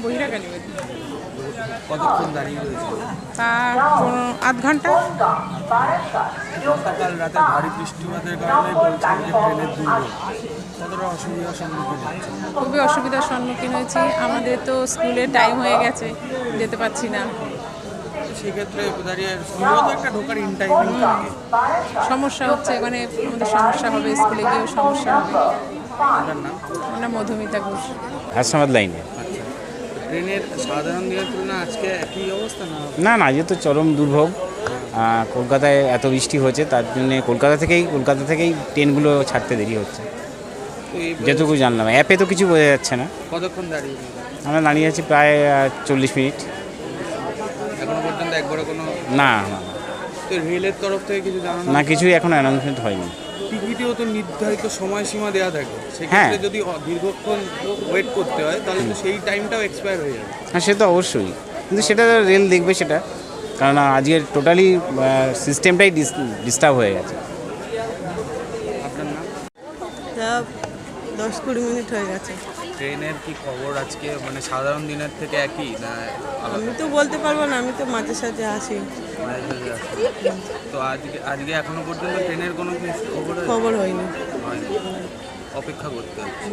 বহিরাগা নিবেদন। কতক্ষণ দাঁড়িয়ে রয়েছে? তা আধ ঘন্টা। গতকাল রাতে ভারী বৃষ্টিপাতের কারণে বলছেন যে ট্রেনের দুর্ভোগ, কতটা অসুবিধার সম্মুখীন হচ্ছে? খুবই অসুবিধার সম্মুখীন হয়েছি। আমাদের তো স্কুলের টাইম হয়ে গেছে, যেতে পারছি না। সেক্ষেত্রে দাঁড়িয়ে স্কুলেও তো একটা ঢোকার ইন টাইমিং থাকে। সমস্যা হচ্ছে, মানে আমাদের সমস্যা হবে, স্কুলে গিয়েও সমস্যা হবে। আপনার নাম? আমরা মধুমিতা ঘোষ। হাসনাবাদ লাইনে। আচ্ছা, ট্রেনের সাধারণ দিনের তুলনায় আজকে একই অবস্থা না? না না, আজকে তো চরম দুর্ভোগ। কলকাতায় এত বৃষ্টি হয়েছে, তার জন্যে কলকাতা থেকেই ট্রেনগুলো ছাড়তে দেরি হচ্ছে, তো এই যেটুকু জানলাম। অ্যাপে তো কিছু বোঝা যাচ্ছে না। কতক্ষণ দাঁড়িয়ে? আমরা দাঁড়িয়ে আছি প্রায় 40 মিনিট। এখনো পর্যন্ত একবারে কোনো? না না তো রেলের তরফ থেকে কিছু জানানো? না, কিছুই এখন অ্যানাউন্সমেন্ট হয়নি। টিকিটেও তো নির্ধারিত সময়সীমা দেওয়া থাকে, সেক্ষেত্রে যদি দীর্ঘক্ষণ ওয়েট করতে হয় তাহলে তো সেই টাইমটাও এক্সপায়ার হয়ে যাবে। হ্যাঁ, সে তো অবশ্যই, কিন্তু সেটা রেল দেখবে সেটা, কারণ আজকের টোটালি সিস্টেমটাই ডিস্টার্ব হয়ে গেছে। আপনার নাম? 10-20 মিনিট হয়ে গেছে। ট্রেনের কি খবর আজকে, মানে সাধারণ দিনের থেকে একই না আলাদা? আমি তো বলতে পারবো না, আমি তো মাঝে সাঝে আসি। তো আজকে এখনো পর্যন্ত ট্রেনের কোনো খবর হয়নি। হয়নি, অপেক্ষা করতে হচ্ছে।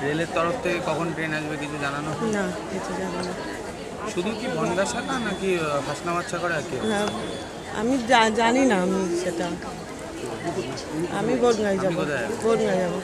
রেলের তরফ থেকে কখন ট্রেন আসবে কিছু জানানো? না, কিছু জানি না। শুধু কি বনগাঁ শাখা নাকি হাসনাবাদ শাখার একই? হ্যাঁ, আমি জানি না, আমি সেটা আমি বনগাঁয় যাবো। বনগাঁয় যাবো।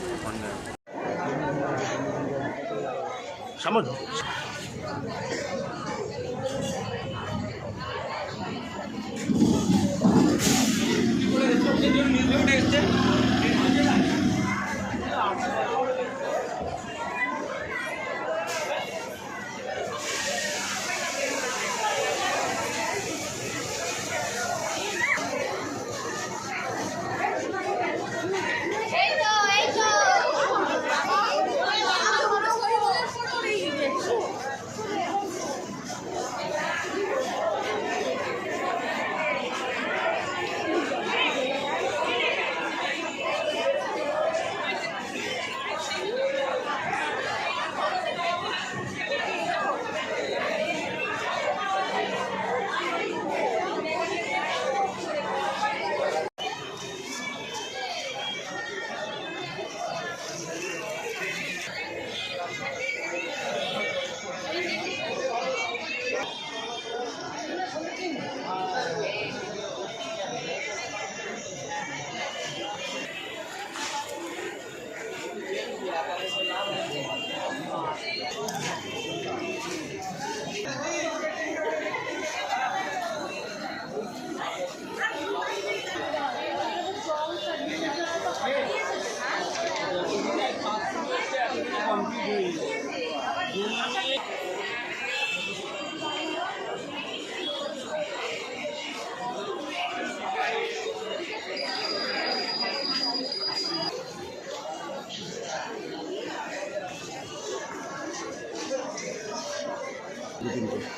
দুদিন